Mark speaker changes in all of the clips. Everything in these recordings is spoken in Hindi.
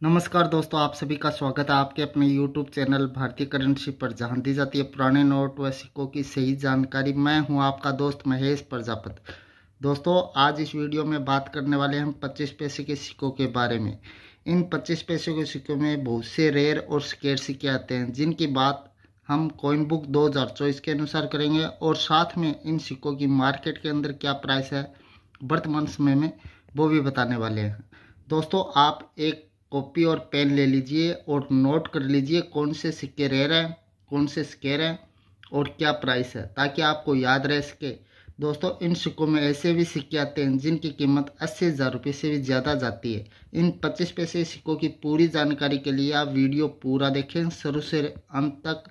Speaker 1: नमस्कार दोस्तों, आप सभी का स्वागत है आपके अपने YouTube चैनल भारतीय करेंसी पर, जहां दी जाती है पुराने नोट व सिक्कों की सही जानकारी। मैं हूं आपका दोस्त महेश प्रजापति। दोस्तों, आज इस वीडियो में बात करने वाले हम 25 पैसे के सिक्कों के बारे में। इन 25 पैसे के सिक्कों में बहुत से रेयर और स्केयर सिक्के आते हैं, जिनकी बात हम कॉइन बुक 2024 के अनुसार करेंगे, और साथ में इन सिक्कों की मार्केट के अंदर क्या प्राइस है वर्तमान समय में, वो भी बताने वाले हैं। दोस्तों, आप एक कॉपी और पेन ले लीजिए और नोट कर लीजिए कौन से सिक्के रेयर हैं, कौन से स्केयर हैं और क्या प्राइस है, ताकि आपको याद रह सके। दोस्तों, इन सिक्कों में ऐसे भी सिक्के आते हैं जिनकी कीमत 80,000 रुपये से भी ज़्यादा जाती है। इन 25 पैसे सिक्कों की पूरी जानकारी के लिए आप वीडियो पूरा देखें शुरू से अंत तक।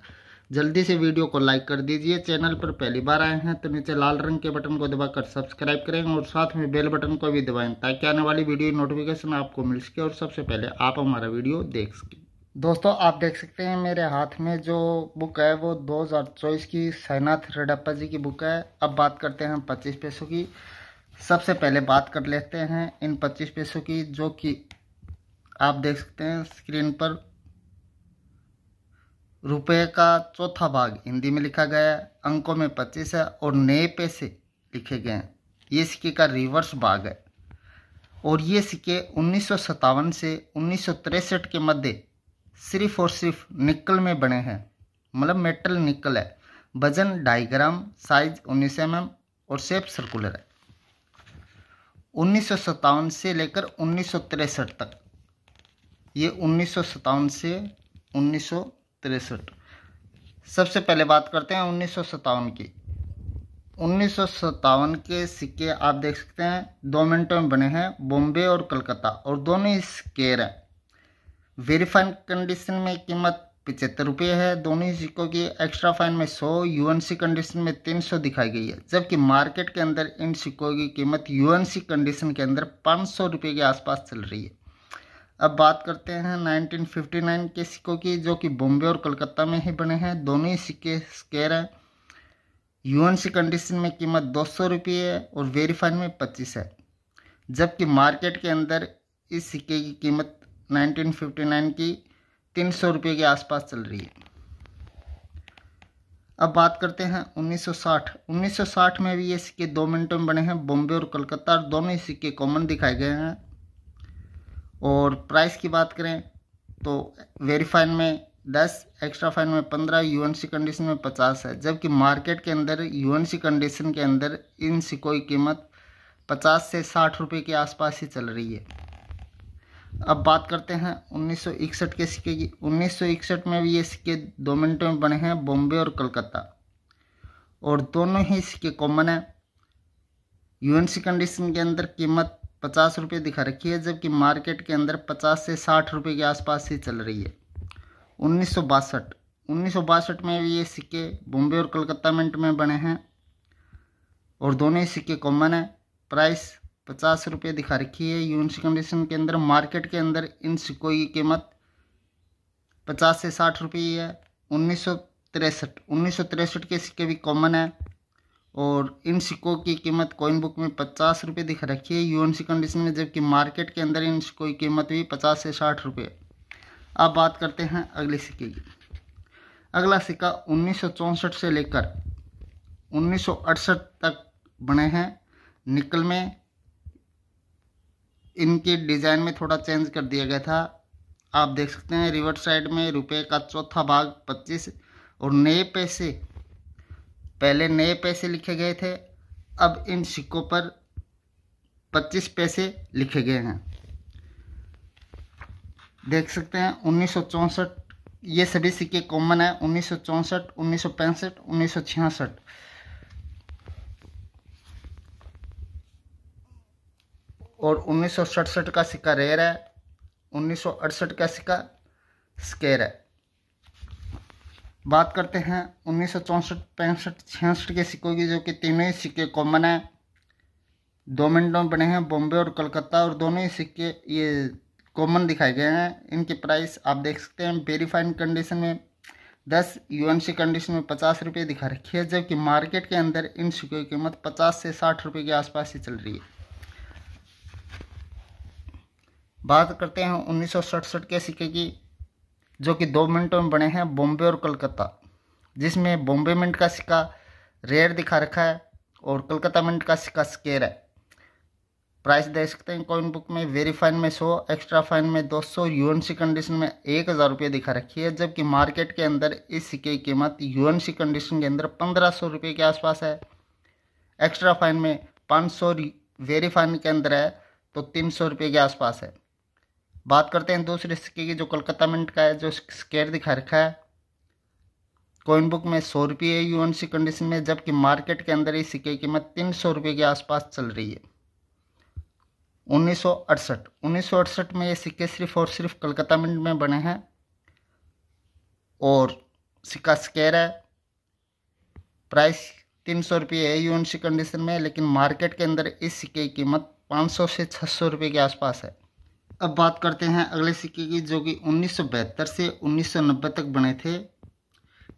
Speaker 1: जल्दी से वीडियो को लाइक कर दीजिए। चैनल पर पहली बार आए हैं तो नीचे लाल रंग के बटन को दबाकर सब्सक्राइब करें और साथ में बेल बटन को भी दबाएं, ताकि आने वाली वीडियो नोटिफिकेशन आपको मिल सके और सबसे पहले आप हमारा वीडियो देख सकें। दोस्तों, आप देख सकते हैं मेरे हाथ में जो बुक है वो 2024 की साईनाथ रेड्डप्पा जी की बुक है। अब बात करते हैं 25 पैसों की। सबसे पहले बात कर लेते हैं इन 25 पैसों की, जो कि आप देख सकते हैं स्क्रीन पर। रुपए का चौथा भाग हिंदी में लिखा गया है, अंकों में 25 है और नए पैसे लिखे गए हैं। ये सिक्के का रिवर्स भाग है और ये सिक्के 1957 से 1963 के मध्य सिर्फ और सिर्फ निकल में बने हैं, मतलब मेटल निकल है। वजन 2.5 ग्राम, साइज 19 mm और शेप सर्कुलर है। 1957 से लेकर 1963 तक, ये 1957 से 1963। सबसे पहले बात करते हैं 1957 की। 1957 के सिक्के आप देख सकते हैं 2 मिनटों में बने हैं, बॉम्बे और कलकत्ता, और दोनों ही स्केयर हैं। वेरीफाइड कंडीशन में कीमत 75 रुपये है। दोनों ही सिक्कों की एक्स्ट्रा फाइन में 100, यूएनसी कंडीशन में 300 दिखाई गई है, जबकि मार्केट के अंदर इन सिक्कों की कीमत यूएनसी कंडीशन के अंदर 500 रुपये के आसपास चल रही है। अब बात करते हैं 1959 के सिक्कों की, जो कि बॉम्बे और कलकत्ता में ही बने हैं। दोनों ही सिक्के स्केयर हैं। यूएनसी कंडीशन में कीमत 200 रुपये है और वेरीफाइड में 25 है, जबकि मार्केट के अंदर इस सिक्के की कीमत 1959 की 300 रुपये के आसपास चल रही है। अब बात करते हैं 1960। 1960 में भी ये सिक्के 2 मिनटों में बने हैं, बॉम्बे और कलकत्ता, और दोनों ही सिक्के कॉमन दिखाए गए हैं। और प्राइस की बात करें तो वेरीफाइन में 10, एक्स्ट्रा फाइन में 15, यूएनसी कंडीशन में 50 है, जबकि मार्केट के अंदर यूएनसी कंडीशन के अंदर इन सिक्कों की कीमत 50 से 60 रुपये के आसपास ही चल रही है। अब बात करते हैं 1961 के सिक्के की। 1961 में भी ये सिक्के 2 मिनटों में बने हैं, बॉम्बे और कलकत्ता, और दोनों ही सिक्के कॉमन है। यूएनसी कंडीशन के अंदर कीमत 50 रुपये दिखा रखी है, जबकि मार्केट के अंदर 50 से 60 रुपये के आसपास ही चल रही है। 1962 में भी ये सिक्के बॉम्बे और कलकत्ता मिंट में बने हैं और दोनों ही सिक्के कॉमन है। प्राइस 50 रुपये दिखा रखी है यूएनसी कंडीशन के अंदर। मार्केट के अंदर इन सिक्कों की कीमत 50 से 60 रुपये है। 1963 के सिक्के भी कॉमन है और इन सिक्कों की कीमत कॉइन बुक में 50 रुपये दिख रखी है यूएनसी कंडीशन में, जबकि मार्केट के अंदर इन सिक्कों की कीमत भी 50 से 60 रुपये। अब बात करते हैं अगले सिक्के की। अगला सिक्का 1964 से लेकर 1968 तक बने हैं, निकल में। इनके डिज़ाइन में थोड़ा चेंज कर दिया गया था। आप देख सकते हैं रिवर्स साइड में रुपये का चौथा भाग 25 और नए पैसे, पहले नए पैसे लिखे गए थे, अब इन सिक्कों पर 25 पैसे लिखे गए हैं। देख सकते हैं 1964, ये सभी सिक्के कॉमन है। 1964, 1965, 1966 और 1967 का सिक्का रेयर है। 1968 का सिक्का स्केयर है। बात करते हैं 1964, 65, 66 के सिक्कों की, जो कि तीनों ही सिक्के कॉमन है, 2 मिनटों में बने हैं, बॉम्बे और कलकत्ता, और दोनों ही सिक्के ये कॉमन दिखाए गए हैं। इनकी प्राइस आप देख सकते हैं वेरीफाइड कंडीशन में 10, यूएनसी कंडीशन में 50 रुपये दिखा रखी है, जबकि मार्केट के अंदर इन सिक्कों की कीमत 50 से 60 रुपये के आसपास ही चल रही है। बात करते हैं 1967 के सिक्के की, जो कि 2 मिनटों में बने हैं, बॉम्बे और कलकत्ता, जिसमें बॉम्बे मिंट का सिक्का रेयर दिखा रखा है और कलकत्ता मिंट का सिक्का स्क्वायर है। प्राइस देख सकते हैं कॉइन बुक में, वेरी फाइन में 100, एक्स्ट्रा फाइन में 200, यूएनसी कंडीशन में 1000 रुपये दिखा रखी है, जबकि मार्केट के अंदर इस सिक्के की कीमत यूएनसी कंडीशन के अंदर 1500 रुपये के आसपास है। एक्स्ट्रा फाइन में 500, वेरी फाइन के अंदर है तो 300 रुपये के आसपास है। बात करते हैं दूसरे सिक्के की, जो कलकत्ता मिंट का है, जो स्क्वायर दिखा रखा है। कॉइन बुक में 100 रुपये यूएनसी कंडीशन में, जबकि मार्केट के अंदर इस सिक्के की कीमत 300 रुपये के आसपास चल रही है। 1968 में ये सिक्के सिर्फ और सिर्फ कलकत्ता मिंट में बने हैं और सिक्का स्क्वायर है। प्राइस 300 रुपये है यूएनसी कंडीशन में, लेकिन मार्केट के अंदर इस सिक्के की कीमत 500 से 600 रुपये के आसपास है। अब बात करते हैं अगले सिक्के की, जो कि 1972 से 1990 तक बने थे।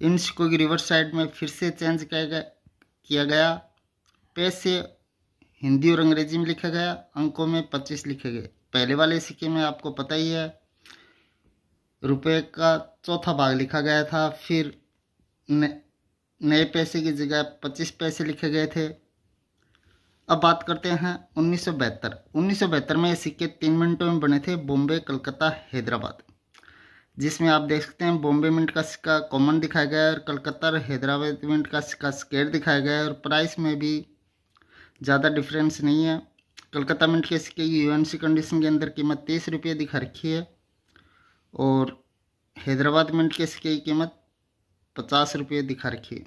Speaker 1: इन सिक्कों की रिवर्स साइड में फिर से चेंज किया गया। पेज से हिंदी और अंग्रेजी में लिखा गया, अंकों में 25 लिखे गए। पहले वाले सिक्के में आपको पता ही है रुपए का चौथा भाग लिखा गया था, फिर नए पैसे की जगह 25 पैसे लिखे गए थे। अब बात करते हैं 1972 में ये सिक्के 3 मिनटों में बने थे, बॉम्बे, कलकत्ता, हैदराबाद, जिसमें आप देख सकते हैं बॉम्बे मिंट का सिक्का कॉमन दिखाया गया है और कलकत्ता और हैदराबाद मिंट का सिक्का स्क्वायर दिखाया गया है, और प्राइस में भी ज़्यादा डिफरेंस नहीं है। कलकत्ता मिंट के सिक्के की यूएनसी कंडीशन के अंदर कीमत 30 रुपये दिखा रखी है और हैदराबाद मिंट के सिक्के की कीमत 50 रुपये दिखा रखी है।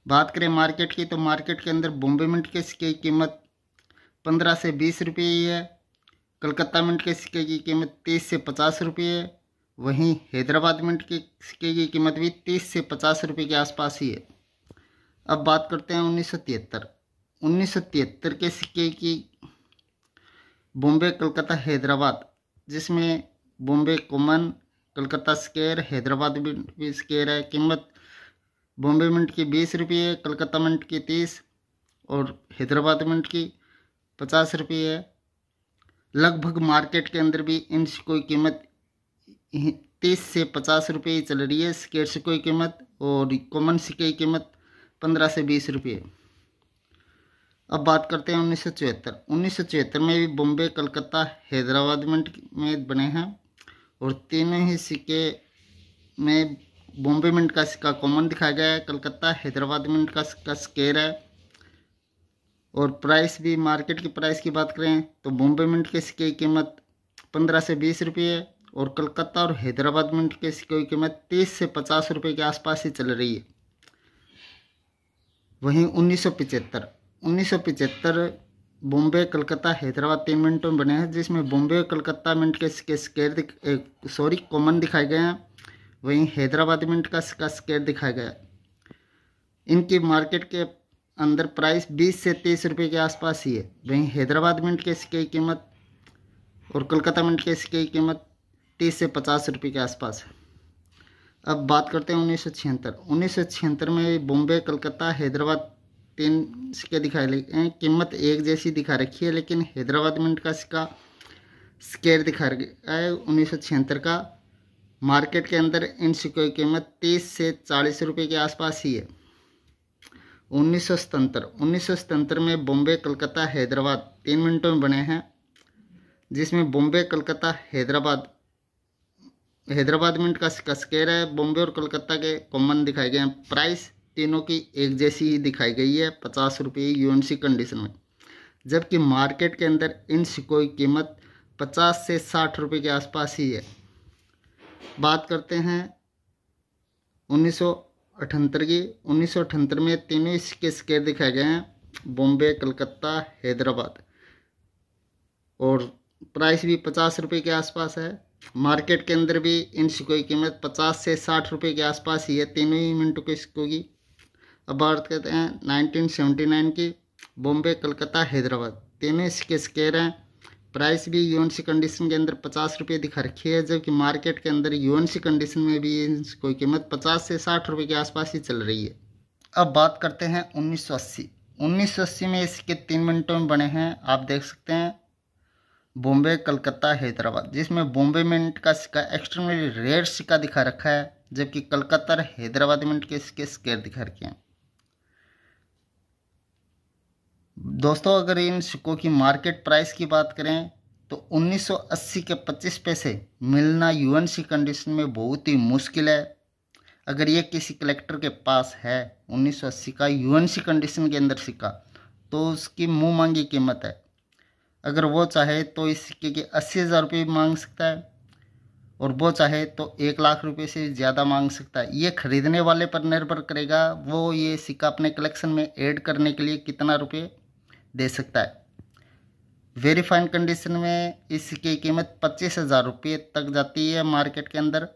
Speaker 1: बात करें मार्केट की, तो मार्केट के अंदर बॉम्बे मिंट के सिक्के की कीमत 15 से 20 रुपये ही है। कलकत्ता मिंट के सिक्के की कीमत 30 से 50 रुपये है। वहीं हैदराबाद मिंट के सिक्के की कीमत भी 30 से 50 रुपये के आसपास ही है। अब बात करते हैं 1973 के सिक्के की, बॉम्बे, कलकत्ता, हैदराबाद, जिसमें बॉम्बे कॉमन, कलकत्ता स्क्वायर, हैदराबाद भी स्क्वायर है। कीमत बॉम्बे मिंट की 20 रुपये है, कलकत्ता मिंट की 30 और हैदराबाद मिंट की 50 रुपये है। लगभग मार्केट के अंदर भी इन सिक्कों की कीमत 30 से 50 रुपये ही चल रही है, स्क्वायर सिक्कों की कीमत, और कॉमन सिक्के की कीमत 15 से 20 रुपये। अब बात करते हैं 1974 में भी बॉम्बे, कलकत्ता, हैदराबाद मिंट में बने हैं और तीनों ही सिक्के में बॉम्बे मिंट का सिक्का कॉमन दिखाया गया है, कलकत्ता हैदराबाद मिंट का सिक्का स्क्वायर है। और प्राइस भी, मार्केट की प्राइस की बात करें तो बॉम्बे मिंट के सिक्के की कीमत 15 से 20 रुपये है और कलकत्ता और हैदराबाद मिंट के सिक्के की कीमत 30 से 50 रुपये के आसपास ही चल रही है। वहीं 1975 बॉम्बे, कलकत्ता, हैदराबाद 3 मिनटों में बने हैं, जिसमें बॉम्बे और कलकत्ता मिंट के सिक्के स्क्वायर कॉमन दिखाए गए हैं। वहीं हैदराबाद मिंट का सिक्का स्क्वायर दिखाया गया है। इनकी मार्केट के अंदर प्राइस 20 से 30 रुपये के आसपास ही है। वहीं हैदराबाद मिंट के सिक्के की कीमत और कलकत्ता मिंट के सिक्के की कीमत 30 से 50 रुपये के आसपास है। अब बात करते हैं 1976 में बॉम्बे, कलकत्ता, हैदराबाद 3 सिक्के दिखाए हैं। कीमत एक जैसी दिखा रखी है, लेकिन हैदराबाद मिंट का सिक्का स्क्वायर दिखा रखा है 1976 का। मार्केट के अंदर इन सिक्कों की कीमत 30 से 40 रुपये के आसपास ही है। 1977 में बॉम्बे, कलकत्ता, हैदराबाद 3 मिनटों में बने हैं, जिसमें बॉम्बे, कलकत्ता, हैदराबाद मिंट का सिक्का स्क्वायर है। बॉम्बे और कलकत्ता के कॉमन दिखाए गए हैं। प्राइस तीनों की एक जैसी ही दिखाई गई है, 50 रुपये यूएनसी कंडीशन में, जबकि मार्केट के अंदर इन सिक्कों की कीमत 50 से 60 रुपये के आसपास ही है। बात करते हैं 1978 की। 1978 में तीनों ही सिक्के स्क्वायर दिखाए गए हैं, बॉम्बे, कलकत्ता, हैदराबाद, और प्राइस भी 50 रुपये के आसपास है। मार्केट के अंदर भी इन सिक्कों की कीमत 50 से 60 रुपये के आसपास ही है, तीनों ही मिनटों के सिक्कों की। अब बात करते हैं 1979 की। बॉम्बे, कलकत्ता, हैदराबाद तीनों ही सिक्के स्क्वायर हैं। प्राइस भी यूएनसी कंडीशन के अंदर 50 रुपये दिखा रखी है, जबकि मार्केट के अंदर यूएनसी कंडीशन में भी इसकी कीमत 50 से 60 रुपये के आसपास ही चल रही है। अब बात करते हैं 1980 में ये सिक्के 3 मिनटों में बने हैं, आप देख सकते हैं। बॉम्बे कलकत्ता हैदराबाद, जिसमें बॉम्बे मिंट का सिक्का एक्सट्रीमली रेयर सिक्का दिखा रखा है, जबकि कलकत्ता और हैदराबाद मिंट के सिक्के स्क्वायर दिखा रखे हैं। दोस्तों अगर इन सिक्कों की मार्केट प्राइस की बात करें तो 1980 के 25 पैसे मिलना यूएनसी कंडीशन में बहुत ही मुश्किल है। अगर ये किसी कलेक्टर के पास है 1980 का यूएनसी कंडीशन के अंदर सिक्का, तो उसकी मुंह मांगी कीमत है। अगर वो चाहे तो इस सिक्के के 80,000 रुपये मांग सकता है, और वो चाहे तो 1,00,000 रुपये से ज़्यादा मांग सकता है। ये खरीदने वाले पर निर्भर करेगा, वो ये सिक्का अपने कलेक्शन में ऐड करने के लिए कितना रुपये दे सकता है। वेरी फाइन कंडीशन में इस सिक्के की कीमत 25,000 रुपये तक जाती है मार्केट के अंदर।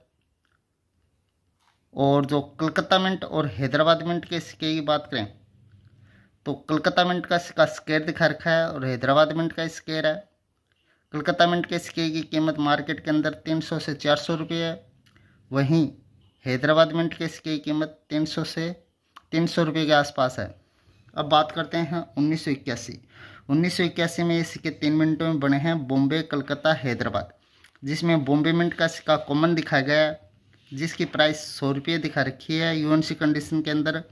Speaker 1: और जो कलकत्ता मिंट और हैदराबाद मिंट के सिक्के की बात करें तो कलकत्ता मिंट का सिक्का स्क्वायर दिखा रखा है और हैदराबाद मिंट का स्क्वायर है। कलकत्ता मिंट के सिक्के की कीमत मार्केट के अंदर 300 से 400 रुपये है। वहीं हैदराबाद मिंट के सिक्के की कीमत 300 से 300 रुपये के आसपास है। अब बात करते हैं 1981 में ये सिक्के 3 मिनटों में बने हैं, बॉम्बे कलकत्ता हैदराबाद, जिसमें बॉम्बे मिंट का सिक्का कॉमन दिखाया गया है, जिसकी प्राइस 100 रुपये दिखा रखी है यूएनसी कंडीशन के अंदर।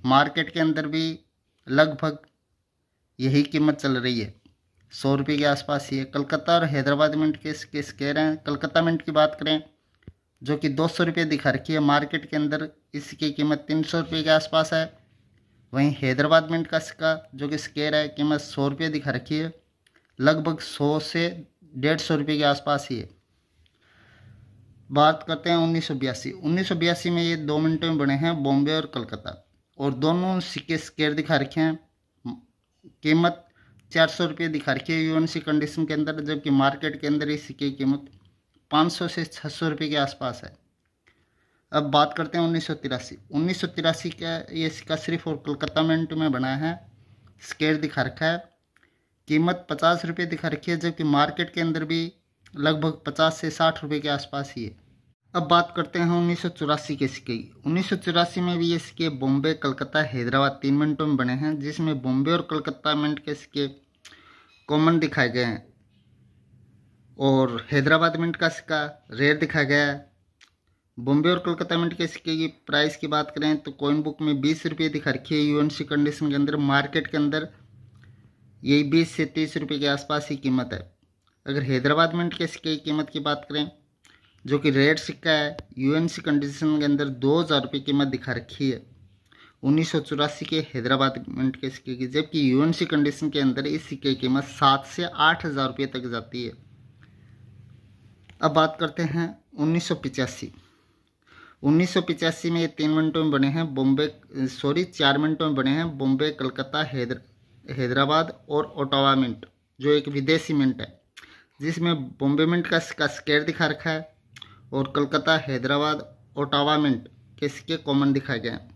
Speaker 1: मार्केट के अंदर भी लगभग यही कीमत चल रही है, 100 रुपये के आसपास ही है। कलकत्ता और हैदराबाद मिंट के स्क्वायर हैं। कलकत्ता मिंट की बात करें जो कि 200 रुपये दिखा रखी है मार्केट के अंदर, इसकी कीमत 300 रुपये के आसपास है। वहीं हैदराबाद मिंट का सिक्का जो कि स्क्वायर है, कीमत 100 रुपये दिखा रखी है, लगभग 100 से 150 रुपये के आसपास ही है। बात करते हैं 1982 में ये 2 मिनटों में बने हैं, बॉम्बे और कलकत्ता, और दोनों सिक्के स्क्वायर दिखा रखे हैं। कीमत 400 रुपये दिखा रखी है यूएनसी कंडीशन के अंदर, जबकि मार्केट के अंदर इस सिक्के की कीमत 500 से 600 रुपये के आसपास है। अब बात करते हैं 1983 का ये सिक्का सिर्फ और कलकत्ता मिंट में बना है, स्क्वायर दिखा रखा है, कीमत 50 रुपये दिखा रखी है, जबकि मार्केट के अंदर भी लगभग 50 से 60 रुपये के आसपास ही है। अब बात करते हैं 1984 के सिक्के की। 1984 में भी ये सिक्के बॉम्बे कलकत्ता हैदराबाद 3 मिनटों में बने हैं, जिसमें बॉम्बे और कलकत्ता मिंट के सिक्के कॉमन दिखाए गए हैं और हैदराबाद मिंट का सिक्का रेयर दिखाया गया है। बॉम्बे और कलकत्ता मिंट के सिक्के की प्राइस की बात करें तो कॉइन बुक में 20 रुपये दिखा रखी है यूएनसी कंडीशन के अंदर। मार्केट के अंदर यही 20 से 30 रुपये के आसपास ही कीमत है। अगर हैदराबाद मिंट के सिक्के की कीमत की बात करें जो कि रेयर सिक्का है, यूएनसी कंडीशन के अंदर 2,000 रुपये कीमत दिखा रखी है 1984 के हैदराबाद मिंट के सिक्के की, जबकि यूएनसी कंडीशन के अंदर इस सिक्के की कीमत 7 से 8,000 रुपये तक जाती है। अब बात करते हैं 1985 में ये 3 मिनटों में बने हैं, 4 मिनटों में बने हैं, बॉम्बे कलकत्ता हैदराबाद और ओटावा मिंट, जो एक विदेशी मिंट है, जिसमें बॉम्बे मिंट का सिक्का स्क्वायर दिखा रखा है और कलकत्ता हैदराबाद ओटावा मिंट के सिक्के कॉमन दिखाए गए हैं।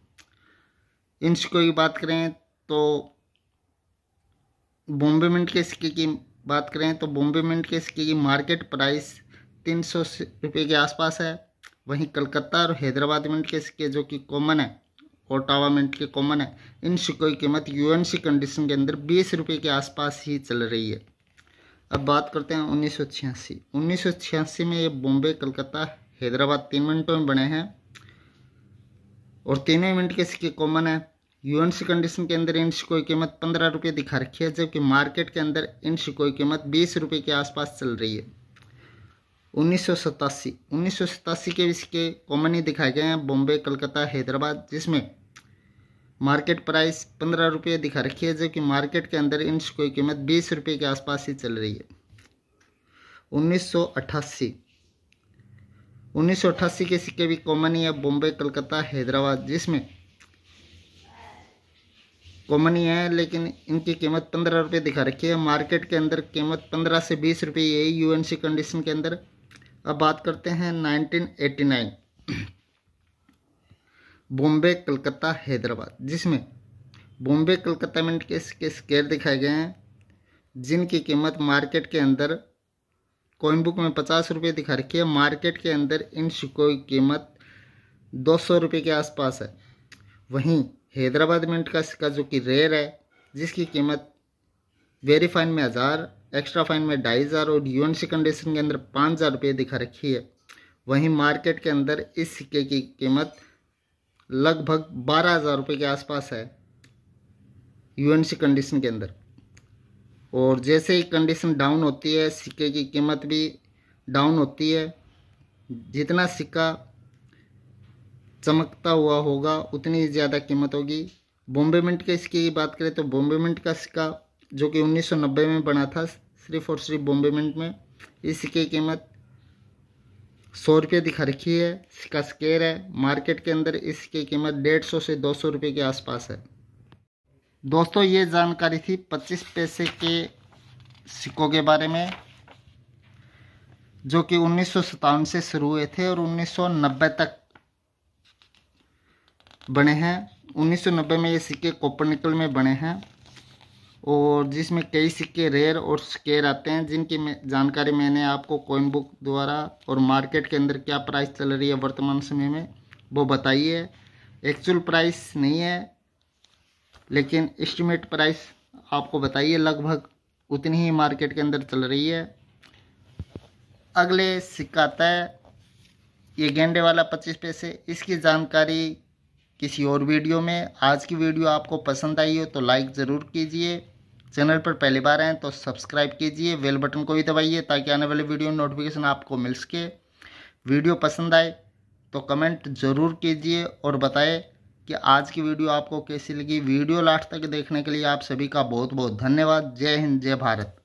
Speaker 1: इन सिक्कों की बात करें तो बॉम्बे मिंट के सिक्के की बात करें तो बॉम्बे मिंट के सिक्के की मार्केट प्राइस 300 रुपये के आसपास है। वहीं कलकत्ता और हैदराबाद मिंट के सिक्के जो कि कॉमन है, ओटावा मिंट के कॉमन है, इन सिक्कों की कीमत यूएनसी कंडीशन के अंदर 20 रुपये के आसपास ही चल रही है। अब बात करते हैं 1986 में ये बॉम्बे कलकत्ता हैदराबाद 3 मिनटों में बने हैं और तीनों मिनट के सिक्के कॉमन है। यूएनसी कंडीशन के अंदर इन सिक्कों की कीमत 15 रुपये दिखा रखी है, जबकि मार्केट के अंदर इन सिक्कों की कीमत 20 रुपये के आसपास चल रही है। 1987 के सिक्के कॉमन ही दिखाए गए हैं, बॉम्बे कलकत्ता हैदराबाद, जिसमें मार्केट प्राइस 15 रुपये दिखा रखी है, जबकि मार्केट के अंदर इन सिक्कों की कीमत 20 रुपये के आसपास ही चल रही है। 1988 के सिक्के भी कॉमन ही है, बॉम्बे कलकत्ता हैदराबाद, जिसमें कॉमन ही है, लेकिन इनकी कीमत 15 रुपये दिखा रखी है। मार्केट के अंदर कीमत 15 से 20 रुपये यही यूएनसी कंडीशन के अंदर। अब बात करते हैं 1989 बॉम्बे कलकत्ता हैदराबाद, जिसमें बॉम्बे कलकत्ता मिंट के स्क्वायर दिखाए गए हैं, जिनकी कीमत मार्केट के अंदर कॉइन बुक में 50 रुपये दिखा रखी है। मार्केट के अंदर इन सिक्कों की कीमत 200 रुपये के आसपास है। वहीं हैदराबाद मिंट का सिक्का जो कि रेयर है, जिसकी कीमत वेरी फाइन में 1000 एक्स्ट्रा फाइन में 2500 और यूएनसी कंडीशन के अंदर 5000 रुपये दिखा रखी है। वहीं मार्केट के अंदर इस सिक्के की कीमत लगभग 12000 रुपये के आसपास है यूएनसी कंडीशन के अंदर। और जैसे ही कंडीशन डाउन होती है सिक्के की कीमत भी डाउन होती है। जितना सिक्का चमकता हुआ होगा उतनी ज़्यादा कीमत होगी। बॉम्बे मिंट के सिक्के की बात करें तो बॉम्बे मिंट का सिक्का जो कि 1990 में बना था सिर्फ और सिर्फ बॉम्बे मिंट में, इस सिक्के की कीमत 100 रुपये दिखा रखी है। सिक्का स्क्वायर है। मार्केट के अंदर इस सिक्के की कीमत 150 से 200 रुपये के आसपास है। दोस्तों ये जानकारी थी 25 पैसे के सिक्कों के बारे में जो कि 1957 से शुरू हुए थे और 1990 तक बने हैं। 1990 में ये सिक्के कॉपर निकल में बने हैं और जिसमें कई सिक्के रेयर और स्क्वायर आते हैं जिनकी जानकारी मैंने आपको कॉइन बुक द्वारा और मार्केट के अंदर क्या प्राइस चल रही है वर्तमान समय में वो बताई है। एक्चुअल प्राइस नहीं है लेकिन एस्टिमेट प्राइस आपको बताइए, लगभग उतनी ही मार्केट के अंदर चल रही है। अगले सिक्का आता है ये गेंडे वाला 25 पैसे। इसकी जानकारी किसी और वीडियो में। आज की वीडियो आपको पसंद आई हो तो लाइक ज़रूर कीजिए। चैनल पर पहली बार आए तो सब्सक्राइब कीजिए, बेल बटन को भी दबाइए ताकि आने वाले वीडियो नोटिफिकेशन आपको मिल सके। वीडियो पसंद आए तो कमेंट ज़रूर कीजिए और बताएं कि आज की वीडियो आपको कैसी लगी। वीडियो लास्ट तक देखने के लिए आप सभी का बहुत बहुत धन्यवाद। जय हिंद, जय भारत।